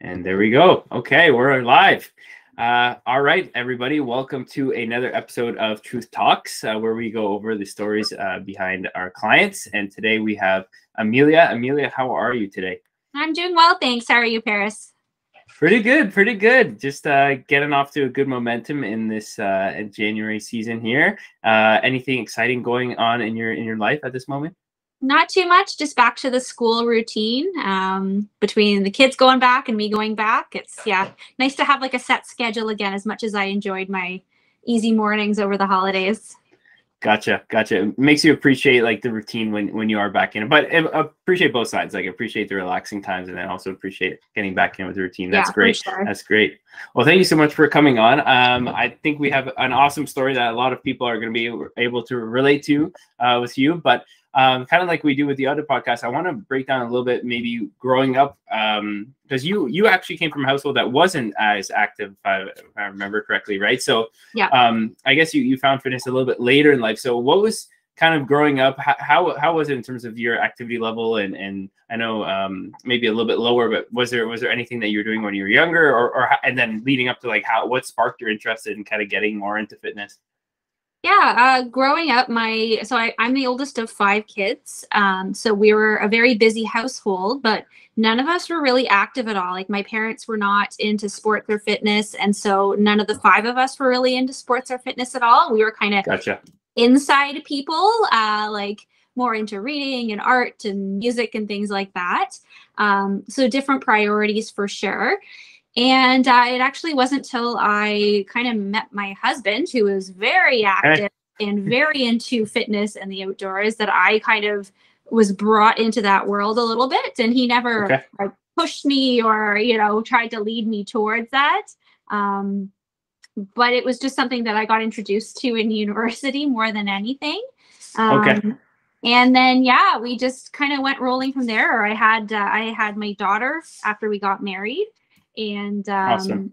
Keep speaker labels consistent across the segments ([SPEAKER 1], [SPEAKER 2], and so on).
[SPEAKER 1] And there we go. Okay, we're live. All right, everybody, welcome to another episode of Truth Talks, where we go over the stories behind our clients. And today we have Emilia. Emilia, how are you today?
[SPEAKER 2] I'm doing well, thanks. How are you, Paris?
[SPEAKER 1] Pretty good, pretty good. Just getting off to a good momentum in this January season here. Anything exciting going on in your life at this moment?
[SPEAKER 2] Not too much, just back to the school routine. Between the kids going back and me going back, it's nice to have like a set schedule again, as much as I enjoyed my easy mornings over the holidays.
[SPEAKER 1] Gotcha. It makes you appreciate like the routine when you are back in, but appreciate both sides. Like appreciate the relaxing times and then also appreciate getting back in with the routine. That's great.
[SPEAKER 2] Sure.
[SPEAKER 1] That's great. Well, thank you so much for coming on. I think we have an awesome story that a lot of people are going to be able to relate to with you, but kind of like we do with the other podcasts, I want to break down a little bit, maybe growing up, because you actually came from a household that wasn't as active, if I remember correctly, right? So I guess you found fitness a little bit later in life. So what was kind of growing up, how was it in terms of your activity level? And I know maybe a little bit lower, but was there anything that you were doing when you were younger, or and then leading up to like what sparked your interest in kind of getting more into fitness?
[SPEAKER 2] Growing up, I'm the oldest of 5 kids. So we were a very busy household, but none of us were really active at all. Like my parents were not into sports or fitness. And so none of the 5 of us were really into sports or fitness at all. We were kind of inside people, like more into reading and art and music and things like that. So different priorities for sure. And it actually wasn't till I kind of met my husband, who was very active and very into fitness and the outdoors, that I kind of was brought into that world a little bit. And he never like pushed me or, tried to lead me towards that. But it was just something that I got introduced to in university more than anything. And then, we just kind of went rolling from there. I had my daughter after we got married. And
[SPEAKER 1] Awesome.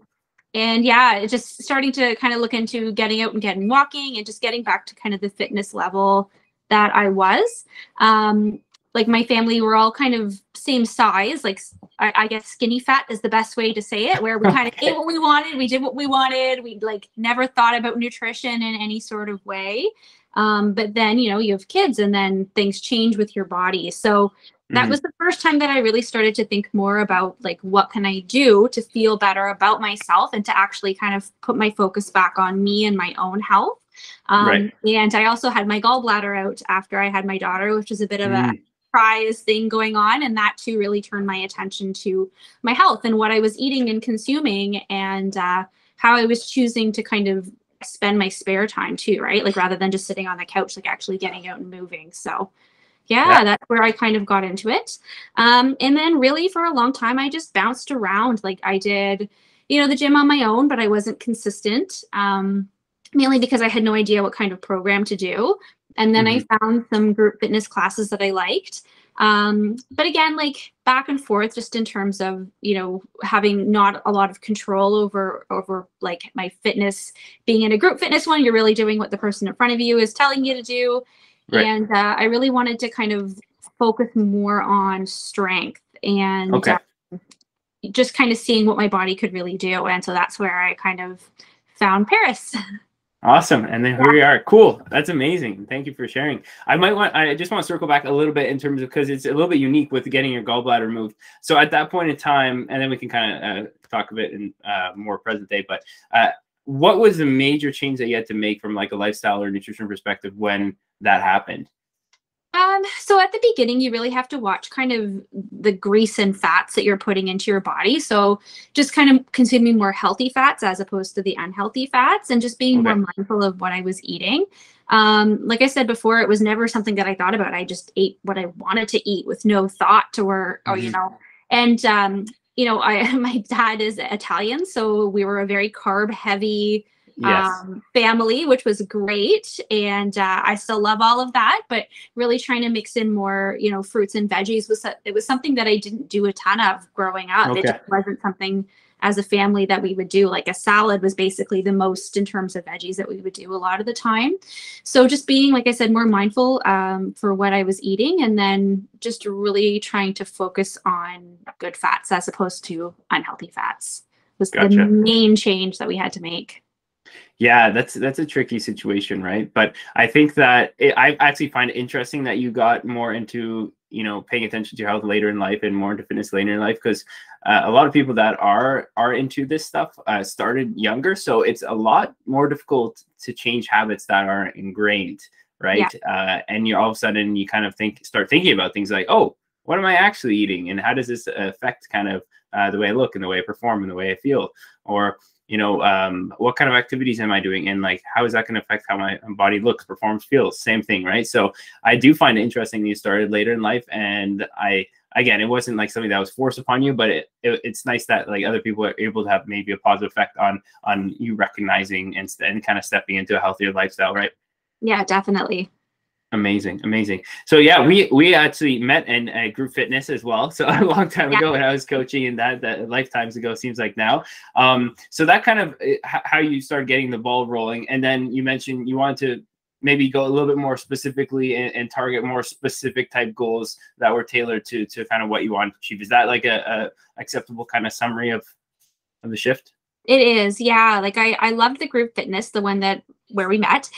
[SPEAKER 2] And it just starting to kind of look into getting out and getting walking and just getting back to kind of the fitness level that I was. Like my family were all kind of same size, like I guess skinny fat is the best way to say it, where we kind of ate what we wanted, we did what we wanted, we like never thought about nutrition in any sort of way. But then, you have kids and then things change with your body. So that was the first time that I really started to think more about like, what can I do to feel better about myself and to actually kind of put my focus back on me and my own health. And I also had my gallbladder out after I had my daughter, which was a bit of a surprise thing going on. And that too really turned my attention to my health and what I was eating and consuming, and how I was choosing to kind of spend my spare time too, right? Like rather than just sitting on the couch, like actually getting out and moving. So that's where I kind of got into it. And then really for a long time, I just bounced around. Like I did, the gym on my own, but I wasn't consistent, mainly because I had no idea what kind of program to do. And then I found some group fitness classes that I liked. But again, like back and forth, just in terms of, having not a lot of control over like my fitness. Being in a group fitness one, you're really doing what the person in front of you is telling you to do. And I really wanted to kind of focus more on strength and just kind of seeing what my body could really do. And so that's where I kind of found Paris.
[SPEAKER 1] Awesome. And then here we are. Cool. That's amazing. Thank you for sharing. I just want to circle back a little bit in terms of, because it's a little bit unique with getting your gallbladder removed. So at that point in time, and then we can kind of talk a bit in more present day, but what was the major change that you had to make from like a lifestyle or nutrition perspective when that happened?
[SPEAKER 2] So at the beginning, you really have to watch kind of the grease and fats that you're putting into your body. So just kind of consuming more healthy fats as opposed to the unhealthy fats, and just being more mindful of what I was eating. Like I said before, it was never something that I thought about. I just ate what I wanted to eat with no thought to and my dad is Italian, so we were a very carb heavy family, which was great. And I still love all of that, but really trying to mix in more, fruits and veggies was something that I didn't do a ton of growing up. It just wasn't something as a family that we would do. Like a salad was basically the most in terms of veggies that we would do a lot of the time. So just being, like I said, more mindful for what I was eating, and then just really trying to focus on good fats as opposed to unhealthy fats was the main change that we had to make.
[SPEAKER 1] Yeah, that's a tricky situation, right? But I think that I actually find it interesting that you got more into, you know, paying attention to your health later in life and more into fitness later in life, because a lot of people that are into this stuff started younger, so it's a lot more difficult to change habits that are ingrained, right? Yeah. And you're all of a sudden you kind of start thinking about things like, oh, what am I actually eating, and how does this affect kind of the way I look and the way I perform and the way I feel, or you know, what kind of activities am I doing? And like, how is that going to affect how my body looks, performs, feels? Same thing, right? So I do find it interesting that you started later in life. And again, it wasn't like something that was forced upon you, but it's nice that like other people are able to have maybe a positive effect on you recognizing and kind of stepping into a healthier lifestyle, right?
[SPEAKER 2] Yeah, definitely.
[SPEAKER 1] Amazing. So yeah, we actually met in group fitness as well. So a long time ago when I was coaching, and that lifetimes ago seems like now. So that kind of how you started getting the ball rolling. And then you mentioned you wanted to maybe go a little bit more specifically and target more specific type goals that were tailored to kind of what you want to achieve. Is that like a acceptable kind of summary of the shift?
[SPEAKER 2] It is, yeah. Like I loved the group fitness, the one where we met.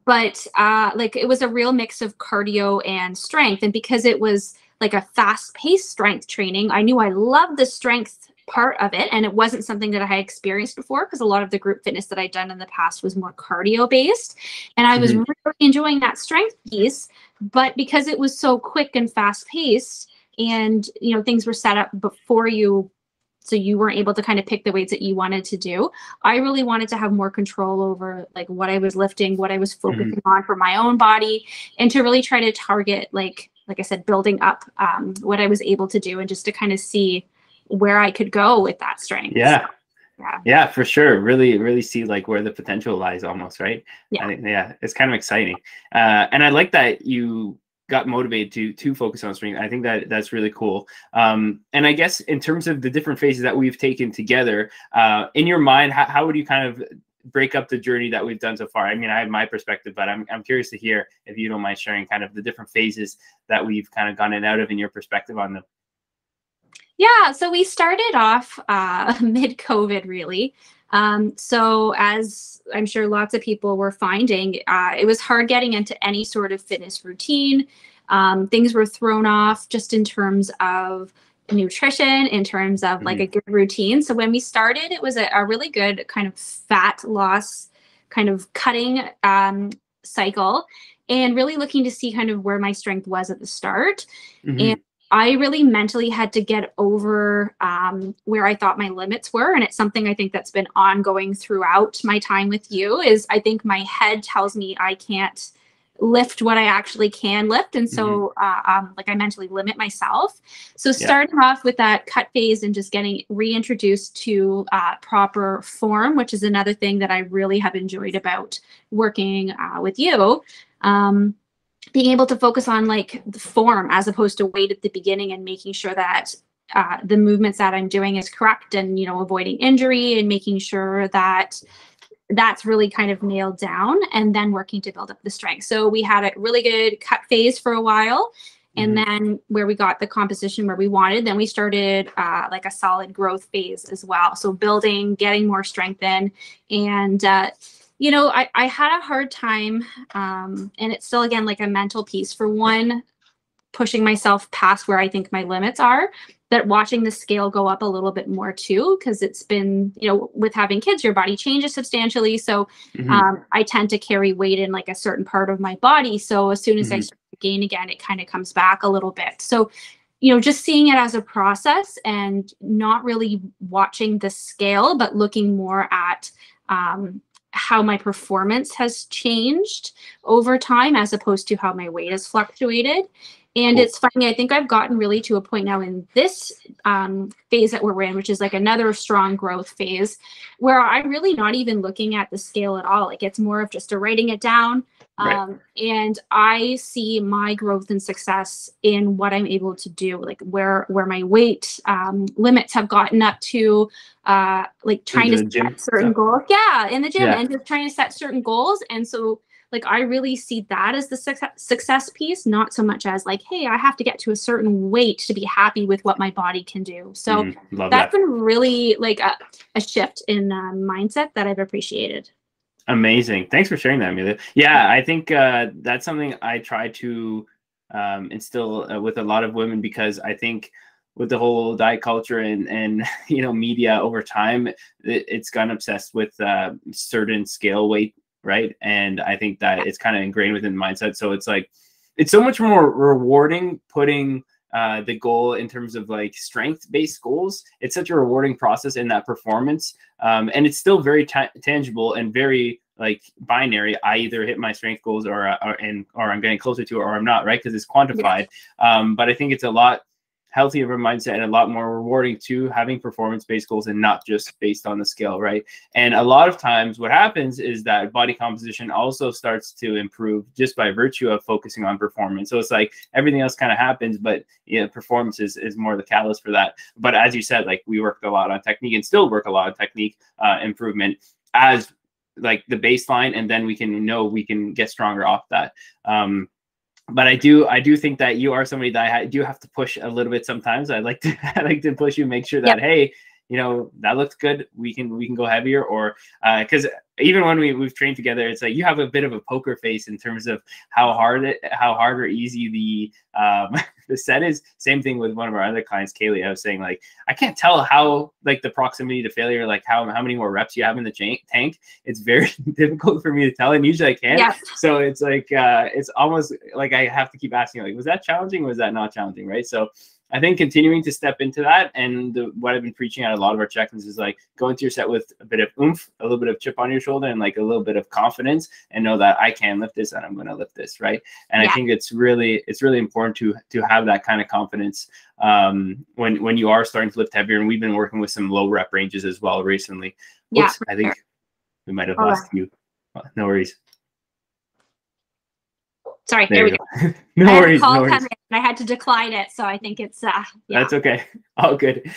[SPEAKER 2] But like it was a real mix of cardio and strength. And because it was like a fast-paced strength training, I knew I loved the strength part of it. And it wasn't something that I had experienced before, because a lot of the group fitness that I'd done in the past was more cardio based. And I was really enjoying that strength piece. But because it was so quick and fast-paced, and you know, things were set up before you, so you weren't able to kind of pick the weights that you wanted to do, I really wanted to have more control over like what I was lifting, what I was focusing on for my own body, and to really try to target, like I said, building up what I was able to do, and just to kind of see where I could go with that strength.
[SPEAKER 1] Yeah.
[SPEAKER 2] So,
[SPEAKER 1] yeah, for sure. Really see like where the potential lies almost, right?
[SPEAKER 2] Yeah.
[SPEAKER 1] I think, yeah, it's kind of exciting. And I like that you got motivated to focus on strength. I think that's really cool. And I guess in terms of the different phases that we've taken together, in your mind, how would you kind of break up the journey that we've done so far? I mean, I have my perspective, but I'm curious to hear if you don't mind sharing kind of the different phases that we've kind of gone in and out of in your perspective on them.
[SPEAKER 2] Yeah, so we started off mid-COVID, really. So as I'm sure lots of people were finding, it was hard getting into any sort of fitness routine. Things were thrown off just in terms of nutrition, in terms of like a good routine. So when we started, it was a really good kind of fat loss, kind of cutting cycle, and really looking to see kind of where my strength was at the start. And I really mentally had to get over where I thought my limits were. And it's something I think that's been ongoing throughout my time with you, is I think my head tells me I can't lift what I actually can lift. And so like I mentally limit myself. So starting off with that cut phase and just getting reintroduced to proper form, which is another thing that I really have enjoyed about working with you. Being able to focus on like the form as opposed to weight at the beginning, and making sure that the movements that I'm doing is correct, and, you know, avoiding injury, and making sure that that's really kind of nailed down, and then working to build up the strength. So we had a really good cut phase for a while. And then where we got the composition where we wanted, then we started like a solid growth phase as well. So building, getting more strength in, and you know, I had a hard time, and it's still, again, like a mental piece. For one, pushing myself past where I think my limits are, but watching the scale go up a little bit more too, because it's been, you know, with having kids, your body changes substantially. So I tend to carry weight in like a certain part of my body. So as soon as I start to gain again, it kind of comes back a little bit. So, you know, just seeing it as a process and not really watching the scale, but looking more at how my performance has changed over time, as opposed to how my weight has fluctuated. And it's funny, I think I've gotten really to a point now in this phase that we're in, which is like another strong growth phase, where I'm really not even looking at the scale at all. Like, it's more of just writing it down, And I see my growth and success in what I'm able to do, like where my weight limits have gotten up to, like trying to set certain goals. Yeah, in the gym, and just trying to set certain goals. And so like I really see that as the success piece, not so much as like, hey, I have to get to a certain weight to be happy with what my body can do. So that's been really like a shift in mindset that I've appreciated.
[SPEAKER 1] Amazing. Thanks for sharing that, Emilia. Yeah, I think that's something I try to instill with a lot of women, because I think with the whole diet culture and you know, media over time, it's gotten obsessed with certain scale weight, right? And I think that it's kind of ingrained within the mindset. So it's like, it's so much more rewarding putting the goal in terms of like strength-based goals. It's such a rewarding process in that performance. And it's still very tangible and very like binary. I either hit my strength goals or I'm getting closer to it, or I'm not, right? Because it's quantified. But I think it's a lot healthier of a mindset and a lot more rewarding to having performance-based goals and not just based on the scale, right? And a lot of times what happens is that body composition also starts to improve just by virtue of focusing on performance. So it's like everything else kind of happens, but yeah, performance is more the catalyst for that. But as you said, like we worked a lot on technique and still work a lot on technique improvement as like the baseline, and then we can get stronger off that. But I do think that you are somebody that I do have to push a little bit sometimes. I like to push you, make sure that hey, you know, that looks good. We can go heavier, or because even when we've trained together, it's like you have a bit of a poker face in terms of how hard or easy the the set is. Same thing with one of our other clients, Kaylee. I was saying like I can't tell how like the proximity to failure, like how many more reps you have in the tank. It's very difficult for me to tell, and usually I can. So it's like it's almost like I have to keep asking like, was that challenging? Was that not challenging? Right? So I think continuing to step into that, and what I've been preaching at a lot of our check-ins is like go into your set with a bit of oomph, a little bit of chip on your shoulder, and like a little bit of confidence, and know that I can lift this and I'm going to lift this, right? And I think it's really important to have that kind of confidence when you are starting to lift heavier. And we've been working with some low rep ranges as well recently. Oops, I think we might have lost you. No worries.
[SPEAKER 2] Sorry, there we go.
[SPEAKER 1] No worries. No worries.
[SPEAKER 2] I had to decline it, so I think it's
[SPEAKER 1] That's okay. All good.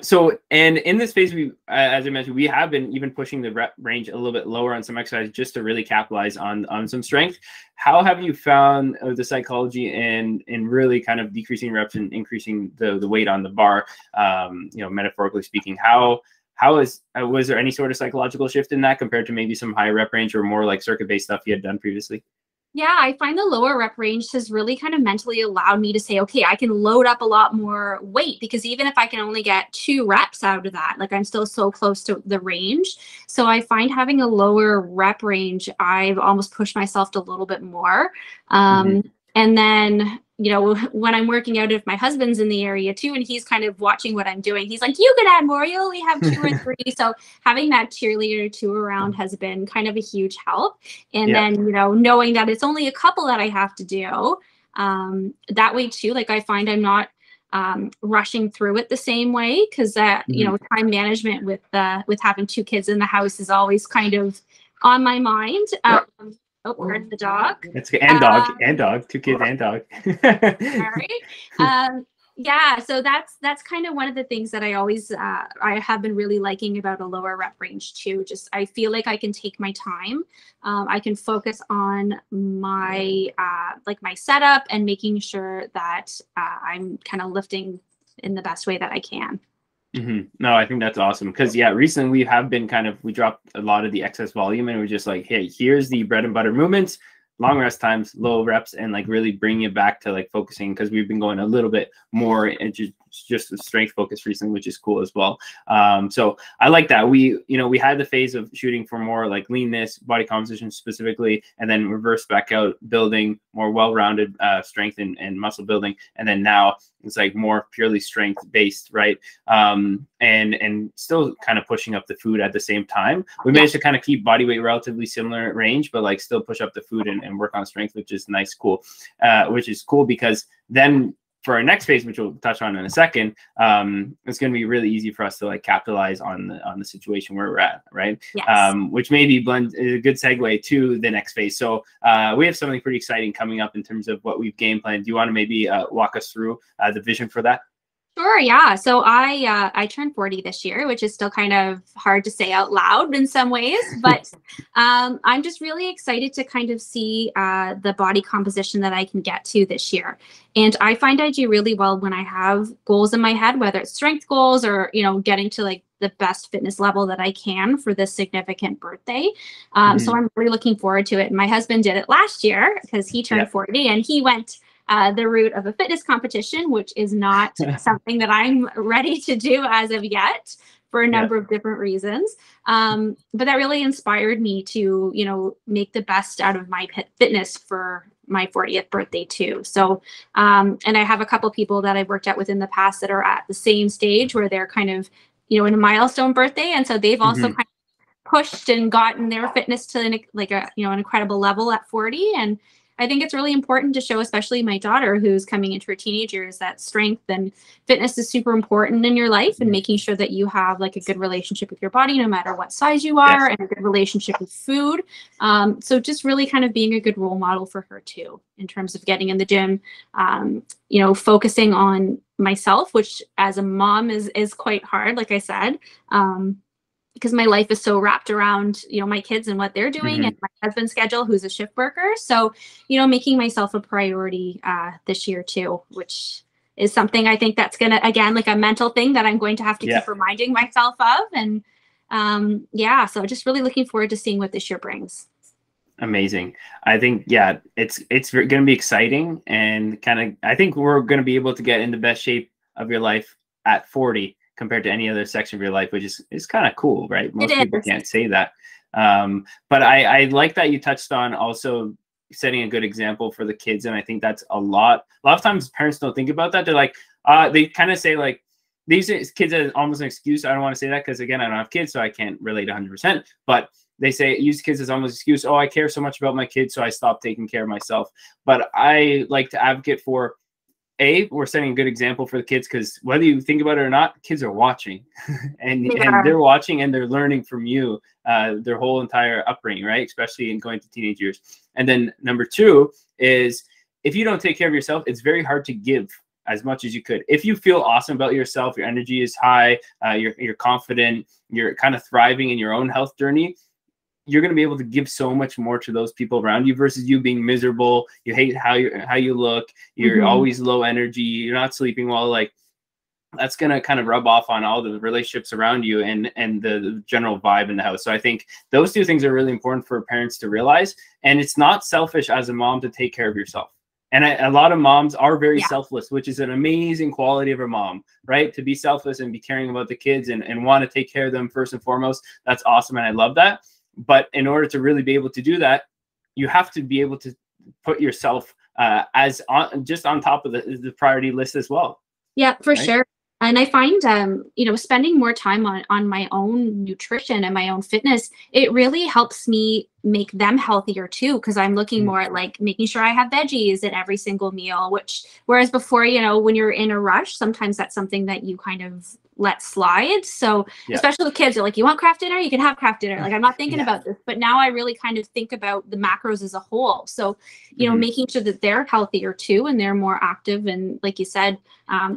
[SPEAKER 1] So, and in this phase, we, as I mentioned, we have been even pushing the rep range a little bit lower on some exercises just to really capitalize on some strength. How have you found the psychology in really kind of decreasing reps and increasing the weight on the bar? You know, metaphorically speaking, was there any sort of psychological shift in that compared to maybe some higher rep range or more like circuit-based stuff you had done previously?
[SPEAKER 2] Yeah, I find the lower rep range has really kind of mentally allowed me to say, okay, I can load up a lot more weight, because even if I can only get 2 reps out of that, like I'm still so close to the range. So I find having a lower rep range, I've almost pushed myself a little bit more. And then, you know, when I'm working out, if my husband's in the area too, and he's kind of watching what I'm doing, he's like, you could add more, you only have 2 or 3. So having that cheerleader too around has been kind of a huge help. And then, you know, knowing that it's only a couple that I have to do, that way too, like I find I'm not rushing through it the same way, because you know, time management with having 2 kids in the house is always kind of on my mind. Oh, pardon the dog.
[SPEAKER 1] That's good. And dog. 2 kids and dog.
[SPEAKER 2] Sorry. Yeah, so that's kind of one of the things that I always I have been really liking about a lower rep range too. Just I feel like I can take my time. I can focus on my like my setup and making sure that I'm kind of lifting in the best way that I can.
[SPEAKER 1] No, I think that's awesome, because recently we have been we dropped a lot of the excess volume, and we're just like, hey, here's the bread and butter movements, long rest times, low reps, and like really bringing it back to like focusing, because we've been going a little bit more into just strength focus recently, which is cool as well. So I like that. We had the phase of shooting for more like leanness, body composition specifically, and then reverse back out, building more well-rounded strength and muscle building. And then now it's like more purely strength based, right? And still kind of pushing up the food at the same time. We managed to kind of keep body weight relatively similar range, but like still push up the food and work on strength, which is cool, because then for our next phase, which we'll touch on in a second, it's going to be really easy for us to like capitalize on the situation where we're at, right?
[SPEAKER 2] Yes.
[SPEAKER 1] Which maybe is a good segue to the next phase. So we have something pretty exciting coming up in terms of what we've game planned. Do you want to maybe walk us through the vision for that?
[SPEAKER 2] Sure, yeah. So I turned 40 this year, which is still kind of hard to say out loud in some ways, but I'm just really excited to kind of see the body composition that I can get to this year. And I find I do really well when I have goals in my head, whether it's strength goals or, you know, getting to like the best fitness level that I can for this significant birthday. So I'm really looking forward to it. And my husband did it last year because he turned 40 and he went the route of a fitness competition, which is not something that I'm ready to do as of yet for a number of different reasons. But that really inspired me to, you know, make the best out of my fitness for my 40th birthday too. So, and I have a couple people that I've worked out with in the past that are at the same stage where they're kind of, you know, in a milestone birthday. And so they've also kind of pushed and gotten their fitness to an incredible level at 40. And I think it's really important to show, especially my daughter who's coming into her teenage years, that strength and fitness is super important in your life, and making sure that you have like a good relationship with your body, no matter what size you are, and a good relationship with food. So just really kind of being a good role model for her too, in terms of getting in the gym, you know, focusing on myself, which as a mom is quite hard, like I said. Because my life is so wrapped around, you know, my kids and what they're doing and my husband's schedule, who's a shift worker. So, you know, making myself a priority this year too, which is something I think that's going to, again, like a mental thing that I'm going to have to keep reminding myself of. And so just really looking forward to seeing what this year brings.
[SPEAKER 1] Amazing. I think, it's going to be exciting, and kind of, I think we're going to be able to get in the best shape of your life at 40. Compared to any other section of your life, which is kind of cool, right? Most people can't say that. But I like that you touched on also setting a good example for the kids. And I think that's a lot of times parents don't think about that. They're like, they kind of say like, these kids are almost an excuse. I don't want to say that because, again, I don't have kids, so I can't relate 100%. But they say use kids as almost an excuse. Oh, I care so much about my kids, so I stopped taking care of myself. But I like to advocate for, we're setting a good example for the kids, because whether you think about it or not, kids are watching and they're watching and they're learning from you their whole entire upbringing, right? Especially in going to teenage years. And then number two is, if you don't take care of yourself, it's very hard to give as much as you could. If you feel awesome about yourself, your energy is high, you're confident, you're kind of thriving in your own health journey, you're going to be able to give so much more to those people around you versus you being miserable. You hate how you look. You're always low energy. You're not sleeping well. Like, that's going to kind of rub off on all the relationships around you and the general vibe in the house. So I think those two things are really important for parents to realize. And it's not selfish as a mom to take care of yourself. And a lot of moms are very selfless, which is an amazing quality of a mom, right? To be selfless and be caring about the kids and want to take care of them first and foremost. That's awesome. And I love that. But in order to really be able to do that, you have to be able to put yourself just on top of the priority list as well. Yeah,
[SPEAKER 2] for sure. And I find, you know, spending more time on my own nutrition and my own fitness, it really helps me make them healthier too, because I'm looking more at like making sure I have veggies in every single meal, whereas before, you know, when you're in a rush, sometimes that's something that you kind of let slide. So especially with kids, they're like, you want Kraft dinner? You can have Kraft dinner. Like, I'm not thinking about this, but now I really kind of think about the macros as a whole. So, you know, making sure that they're healthier too, and they're more active. And like you said,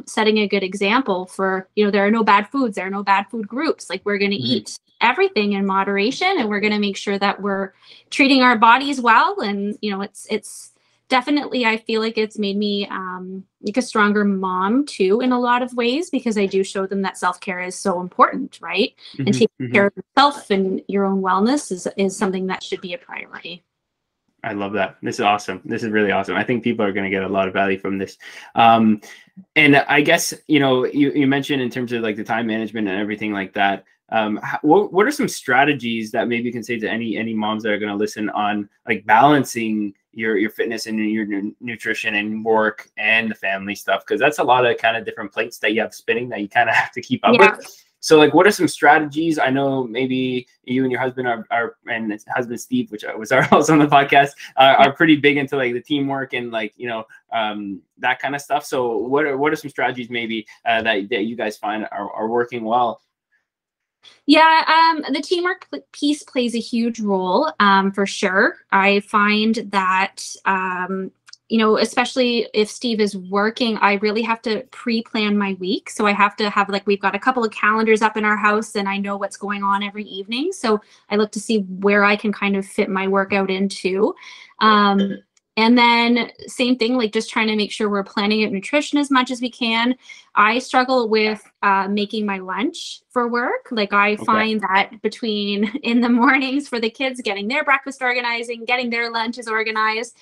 [SPEAKER 2] setting a good example for, you know, there are no bad foods. There are no bad food groups. Like, we're going to eat everything in moderation, and we're going to make sure that we're treating our bodies well. And, you know, it's definitely, I feel like it's made me like a stronger mom too, in a lot of ways, because I do show them that self-care is so important, right? And taking care of yourself and your own wellness is something that should be a priority.
[SPEAKER 1] I love that. This is awesome. This is really awesome. I think people are going to get a lot of value from this. And I guess, you know, you mentioned in terms of like the time management and everything like that. What are some strategies that maybe you can say to any moms that are going to listen on like balancing your fitness and your nutrition and work and the family stuff? Because that's a lot of kind of different plates that you have spinning that you kind of have to keep up with. So like, what are some strategies? I know maybe you and your husband and husband Steve, which was also on the podcast, are pretty big into like the teamwork and like, you know, that kind of stuff. So what are some strategies maybe that you guys find are working well?
[SPEAKER 2] Yeah, the teamwork piece plays a huge role, for sure. I find that, you know, especially if Steve is working, I really have to pre-plan my week. So I have to have, like, we've got a couple of calendars up in our house and I know what's going on every evening. So I look to see where I can kind of fit my workout into. And then same thing, like just trying to make sure we're planning out nutrition as much as we can. I struggle with making my lunch for work. Like I find that between in the mornings for the kids, getting their breakfast organizing, getting their lunches organized,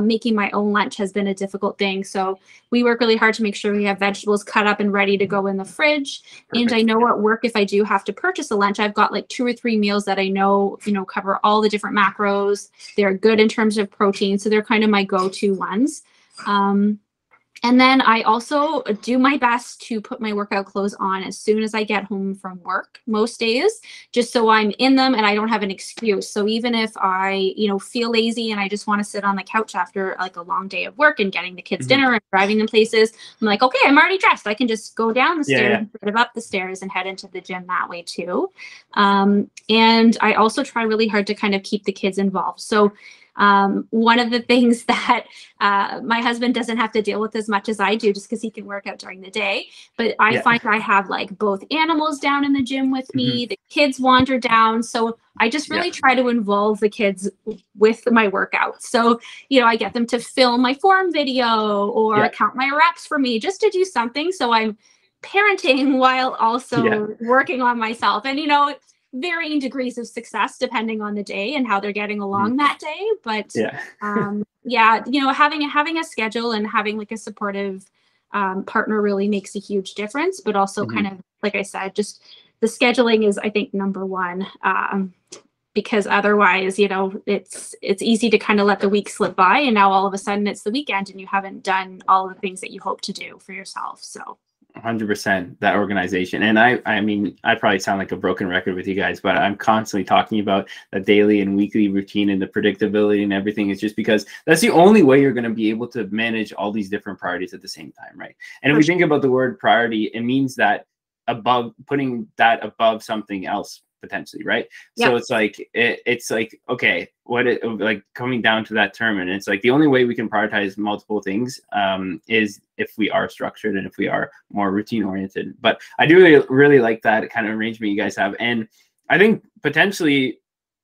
[SPEAKER 2] making my own lunch has been a difficult thing. So we work really hard to make sure we have vegetables cut up and ready to go in the fridge. Perfect. And I know at work, if I do have to purchase a lunch, I've got like 2 or 3 meals that I know, you know, cover all the different macros. They're good in terms of protein. So they're kind of my go-to ones. And then I also do my best to put my workout clothes on as soon as I get home from work most days, just so I'm in them and I don't have an excuse. So even if I, you know, feel lazy and I just want to sit on the couch after like a long day of work and getting the kids dinner and driving them places, I'm like, okay, I'm already dressed. I can just go down the stairs instead of up the stairs and head into the gym that way too. And I also try really hard to kind of keep the kids involved. So one of the things that my husband doesn't have to deal with as much as I do, just because he can work out during the day. But I find I have like both animals down in the gym with me, the kids wander down. So I just really try to involve the kids with my workouts. So, you know, I get them to film my form video or count my reps for me just to do something. So I'm parenting while also working on myself. And, you know, varying degrees of success depending on the day and how they're getting along that day. But you know, having a schedule and having like a supportive partner really makes a huge difference. But also kind of, like I said, just the scheduling is, I think, number one, because otherwise, you know, it's easy to kind of let the week slip by and now all of a sudden it's the weekend and you haven't done all the things that you hope to do for yourself. So
[SPEAKER 1] 100% that organization. And I mean, I probably sound like a broken record with you guys, but I'm constantly talking about the daily and weekly routine and the predictability and everything. Is just because that's the only way you're going to be able to manage all these different priorities at the same time, right? And if we think about the word priority, it means that putting that above something else potentially, right? So it's like it's like, okay, like coming down to that term, and it's like the only way we can prioritize multiple things is if we are structured and if we are more routine oriented. But I do really like that kind of arrangement you guys have, and I think potentially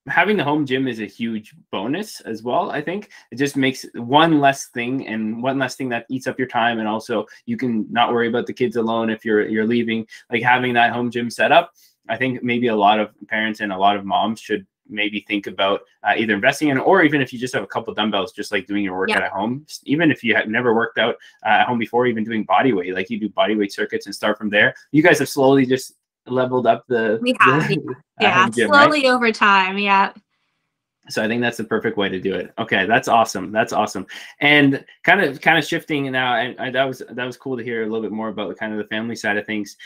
[SPEAKER 1] having the home gym is a huge bonus as well. I think it just makes one less thing that eats up your time, and also you can not worry about the kids alone if you're leaving. Like having that home gym set up, I think maybe a lot of parents and a lot of moms should maybe think about either investing in, or even if you just have a couple dumbbells, just like doing your workout at home, even if you have never worked out at home before, even doing body weight, like you do body weight circuits and start from there. You guys have slowly just leveled up the home gym,
[SPEAKER 2] slowly
[SPEAKER 1] right?
[SPEAKER 2] over time.
[SPEAKER 1] So I think that's the perfect way to do it. Okay, that's awesome. That's awesome. And kind of shifting now, and that was cool to hear a little bit more about kind of the family side of things.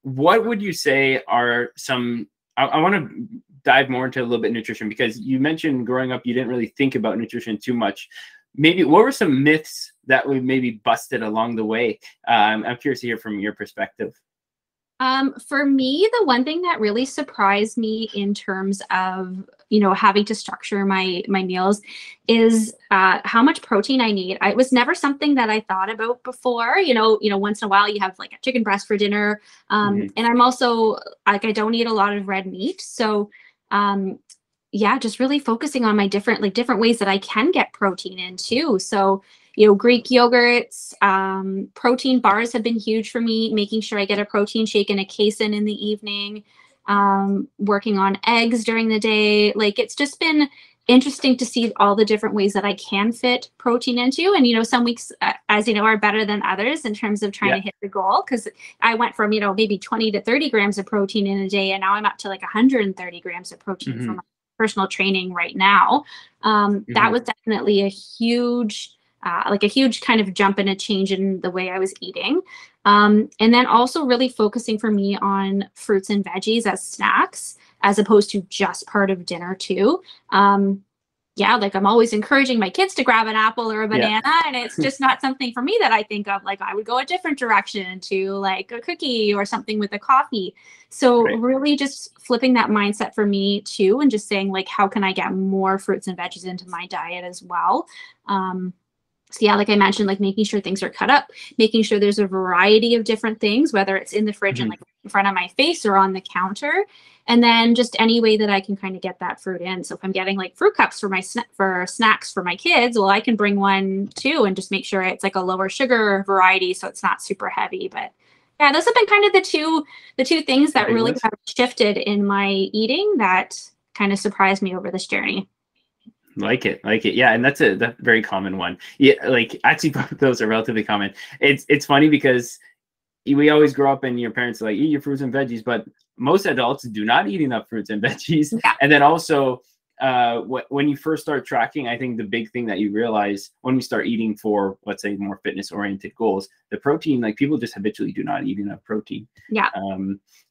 [SPEAKER 1] What would you say are some, I want to dive more into a little bit nutrition, because you mentioned growing up, you didn't really think about nutrition too much. Maybe what were some myths that we maybe busted along the way? I'm curious to hear from your perspective.
[SPEAKER 2] For me, the one thing that really surprised me in terms of, you know, having to structure my meals is how much protein I need. It was never something that I thought about before. You know, once in a while you have like a chicken breast for dinner. And I'm also like, I don't eat a lot of red meat. So just really focusing on my different ways that I can get protein in too. So, you know, Greek yogurts, protein bars have been huge for me, making sure I get a protein shake and a casein in the evening, working on eggs during the day. Like, it's just been interesting to see all the different ways that I can fit protein into. And, you know, some weeks, as you know, are better than others in terms of trying to hit the goal. Because I went from, you know, maybe 20 to 30 grams of protein in a day, and now I'm up to like 130 grams of protein from my personal training right now. That was definitely a huge like a huge kind of jump and a change in the way I was eating. And then also really focusing for me on fruits and veggies as snacks, as opposed to just part of dinner too. Yeah, like I'm always encouraging my kids to grab an apple or a banana, and it's just not something for me that I think of. Like I would go a different direction to like a cookie or something with a coffee. So really just flipping that mindset for me too, and just saying like, how can I get more fruits and veggies into my diet as well? So yeah, like I mentioned, like making sure things are cut up, making sure there's a variety of different things, whether it's in the fridge and like in front of my face or on the counter. And then just any way that I can kind of get that fruit in. So if I'm getting like fruit cups for my snacks for my kids, well, I can bring one too and just make sure it's like a lower sugar variety so it's not super heavy. But yeah, those have been kind of the two things that really have shifted in my eating that kind of surprised me over this journey.
[SPEAKER 1] Like it. Yeah. And that's a very common one. Yeah. Like actually both of those are relatively common. It's funny because we always grow up and your parents are like, eat your fruits and veggies, but most adults do not eat enough fruits and veggies. Yeah. And then also when you first start tracking, I think the big thing that you realize when we start eating for, let's say, more fitness oriented goals, the protein, like people just habitually do not eat enough protein.
[SPEAKER 2] Yeah.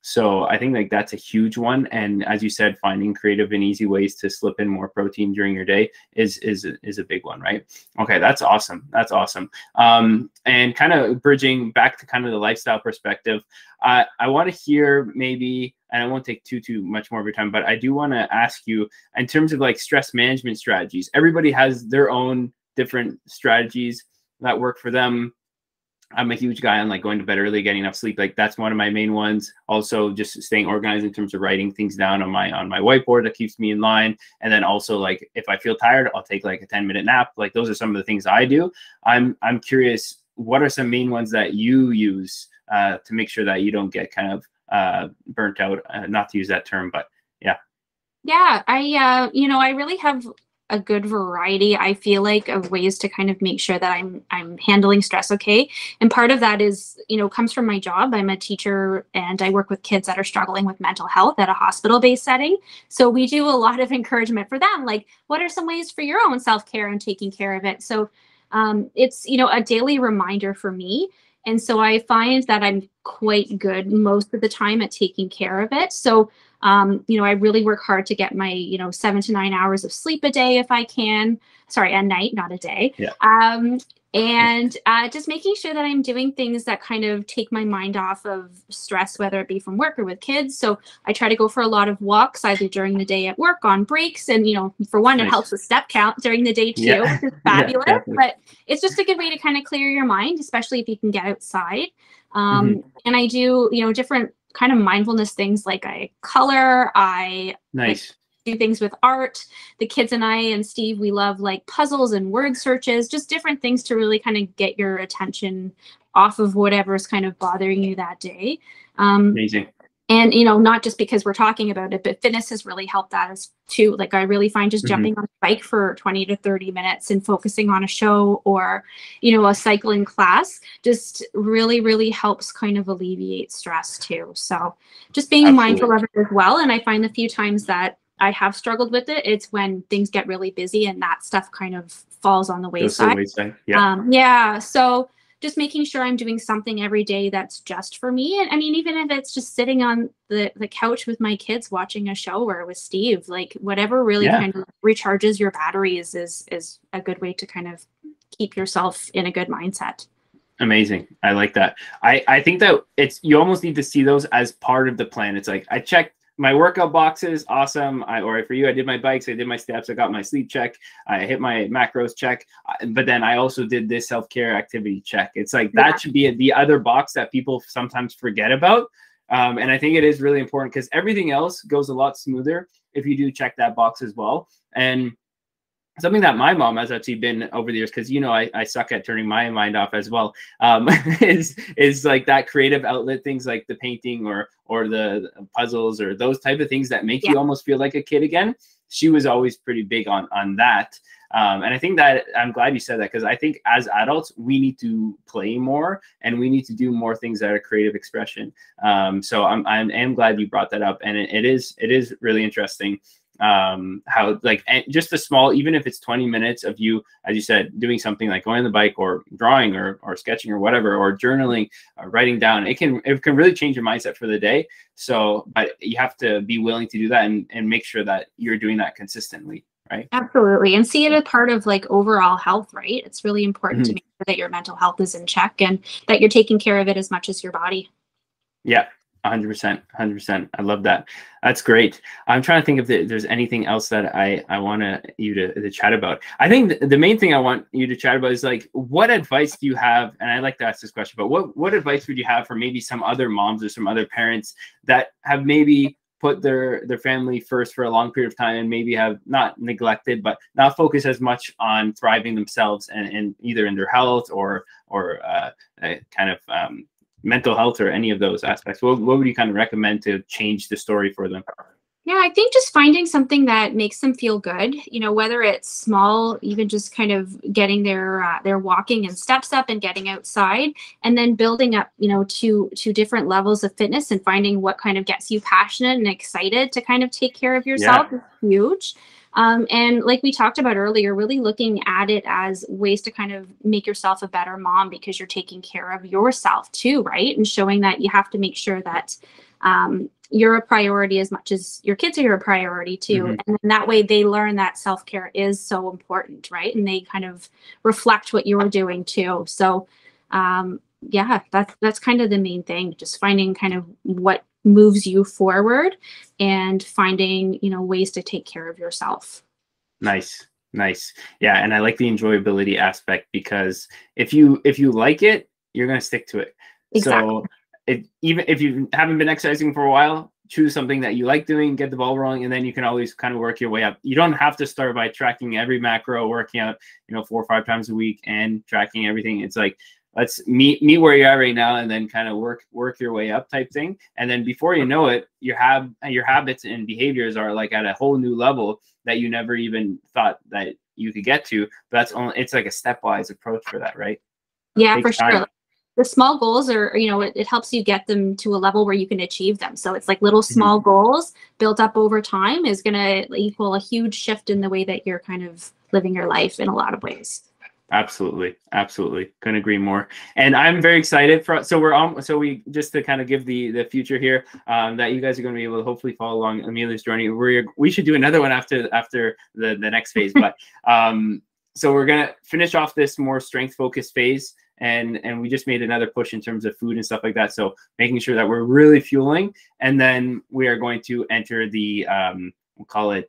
[SPEAKER 1] So I think like that's a huge one. And as you said, finding creative and easy ways to slip in more protein during your day is a big one, right? Okay, that's awesome. That's awesome. And kind of bridging back to kind of the lifestyle perspective, I want to hear maybe, and I won't take too much more of your time, but I do want to ask you in terms of like stress management strategies. Everybody has their own different strategies that work for them. I'm a huge guy on like going to bed early, getting enough sleep. Like that's one of my main ones. Also just staying organized in terms of writing things down on my whiteboard that keeps me in line. And then also like, if I feel tired, I'll take like a 10-minute nap. Like those are some of the things I do. I'm curious, what are some main ones that you use to make sure that you don't get kind of burnt out, not to use that term, but yeah.
[SPEAKER 2] Yeah, I really have a good variety, I feel like, of ways to kind of make sure that I'm handling stress okay. And part of that is, comes from my job. I'm a teacher and I work with kids that are struggling with mental health at a hospital-based setting. So we do a lot of encouragement for them. Like, what are some ways for your own self-care and taking care of it? So it's, a daily reminder for me. And so I find that I'm quite good most of the time at taking care of it. So I really work hard to get my, 7 to 9 hours of sleep a day if I can. Sorry, a night, not a day.
[SPEAKER 1] Yeah.
[SPEAKER 2] And just making sure that I'm doing things that kind of take my mind off of stress, whether it be from work or with kids. So I try to go for a lot of walks, either during the day at work, on breaks. And, for one, it helps with step count during the day too, which is fabulous. Yeah, but it's just a good way to kind of clear your mind, especially if you can get outside. And I do, different kind of mindfulness things, like I color,
[SPEAKER 1] nice.
[SPEAKER 2] Do things with art. The kids and I and Steve, we love like puzzles and word searches, just different things to really kind of get your attention off of whatever's kind of bothering you that day.
[SPEAKER 1] Amazing.
[SPEAKER 2] And, not just because we're talking about it, but fitness has really helped that as too. Like I really find just jumping on a bike for 20 to 30 minutes and focusing on a show or, a cycling class just really, really helps kind of alleviate stress too. So just being mindful of it as well. And I find the few times that I have struggled with it, it's when things get really busy and that stuff kind of falls on the wayside. Yeah. So just making sure I'm doing something every day that's just for me. And I mean, even if it's just sitting on the couch with my kids watching a show or with Steve, like whatever really kind of recharges your batteries is a good way to kind of keep yourself in a good mindset.
[SPEAKER 1] Amazing. I like that. I think that you almost need to see those as part of the plan. It's like, I checked my workout boxes, awesome. Or for you, I did my bikes, I did my steps, I got my sleep check, I hit my macros check, but then I also did this self-care activity check. It's like that should be the other box that people sometimes forget about. And I think it is really important because everything else goes a lot smoother if you do check that box as well. And something that my mom has actually been over the years, because I suck at turning my mind off as well, is like that creative outlet, things like the painting or the puzzles or those type of things that make you almost feel like a kid again. She was always pretty big on that. And I think that I'm glad you said that, because I think as adults, we need to play more and we need to do more things that are creative expression. So I'm glad you brought that up. And it is really interesting. how like just the small, even if it's 20 minutes of you, as you said, doing something like going on the bike or drawing or sketching or whatever, or journaling, or writing down, it can really change your mindset for the day. So, but you have to be willing to do that and make sure that you're doing that consistently. Right.
[SPEAKER 2] Absolutely. And see it as part of like overall health, right? It's really important to make sure that your mental health is in check and that you're taking care of it as much as your body.
[SPEAKER 1] Yeah, 100%. 100%. I love that. That's great. I'm trying to think if there's anything else that I want you to chat about. I think the main thing I want you to chat about is like, what advice do you have? And I like to ask this question, but what advice would you have for maybe some other moms or some other parents that have maybe put their family first for a long period of time and maybe have not neglected, but not focused as much on thriving themselves and either in their health or kind of mental health or any of those aspects? What would you kind of recommend to change the story for them?
[SPEAKER 2] Yeah, I think just finding something that makes them feel good, you know, whether it's small, even just kind of getting their walking and steps up and getting outside, and then building up, you know, to different levels of fitness and finding what kind of gets you passionate and excited to kind of take care of yourself is huge. And like we talked about earlier, really looking at it as ways to kind of make yourself a better mom because you're taking care of yourself too, right? And showing that you have to make sure that you're a priority as much as your kids are your priority too. And then that way they learn that self-care is so important, right? And they kind of reflect what you're doing too. So yeah, that's kind of the main thing, just finding kind of what moves you forward and finding, you know, ways to take care of yourself.
[SPEAKER 1] Nice. Yeah. And I like the enjoyability aspect because if you like it, you're going to stick to it.
[SPEAKER 2] Exactly.
[SPEAKER 1] So even if you haven't been exercising for a while, choose something that you like doing, get the ball rolling, and then you can always kind of work your way up. You don't have to start by tracking every macro, working out, 4 or 5 times a week and tracking everything. It's like, let's meet where you are right now and then kind of work your way up type thing. And then before you know it, your habits and behaviors are like at a whole new level that you never even thought that you could get to. But it's like a stepwise approach for that, right?
[SPEAKER 2] Yeah, for sure. The small goals are, it helps you get them to a level where you can achieve them. So it's like little small goals built up over time is going to equal a huge shift in the way that you're kind of living your life in a lot of ways.
[SPEAKER 1] Absolutely. Couldn't agree more. And I'm very excited we just to kind of give the future here, that you guys are going to be able to hopefully follow along Emilia's journey. We should do another one after the next phase, but so we're going to finish off this more strength focused phase. And we just made another push in terms of food and stuff like that. So making sure that we're really fueling, and then we are going to enter the we'll call it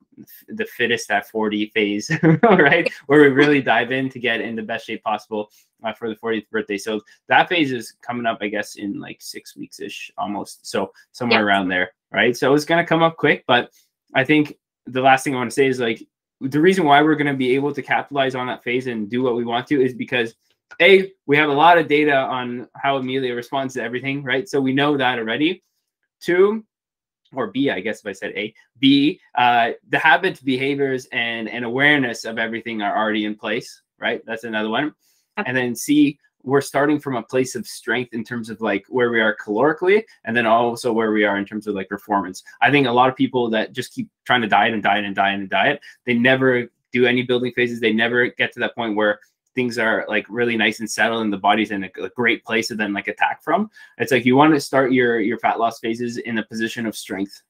[SPEAKER 1] the fittest at 40 phase, right? Where we really dive in to get in the best shape possible for the 40th birthday. So that phase is coming up, I guess, in like 6 weeks ish, almost. So somewhere around there, right? So it's gonna come up quick, but I think the last thing I want to say is like the reason why we're going to be able to capitalize on that phase and do what we want to is because A, we have a lot of data on how Emilia responds to everything, right? So we know that already. 2, or B, I guess if I said A, B, the habits, behaviors, and awareness of everything are already in place, right? That's another one. And then C, we're starting from a place of strength in terms of like where we are calorically, and then also where we are in terms of like performance. I think a lot of people that just keep trying to diet, they never do any building phases. They never get to that point where things are like really nice and settled and the body's in a great place to then like attack from. It's like you want to start your fat loss phases in a position of strength.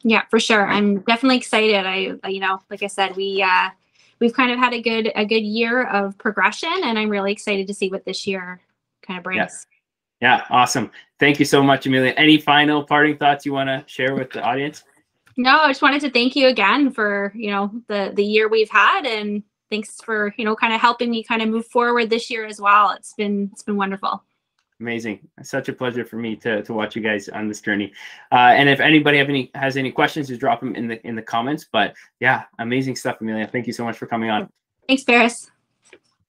[SPEAKER 2] Yeah, for sure. I'm definitely excited. Like I said, we've kind of had a good year of progression, and I'm really excited to see what this year kind of brings.
[SPEAKER 1] Yeah, awesome. Thank you so much, Emilia. Any final parting thoughts you want to share with the audience?
[SPEAKER 2] No, I just wanted to thank you again for, the year we've had, and thanks for, kind of helping me kind of move forward this year as well. It's been wonderful.
[SPEAKER 1] Amazing. It's such a pleasure for me to watch you guys on this journey. And if anybody has any questions, just drop them in the comments. But yeah, amazing stuff, Emilia. Thank you so much for coming on.
[SPEAKER 2] Thanks, Paris.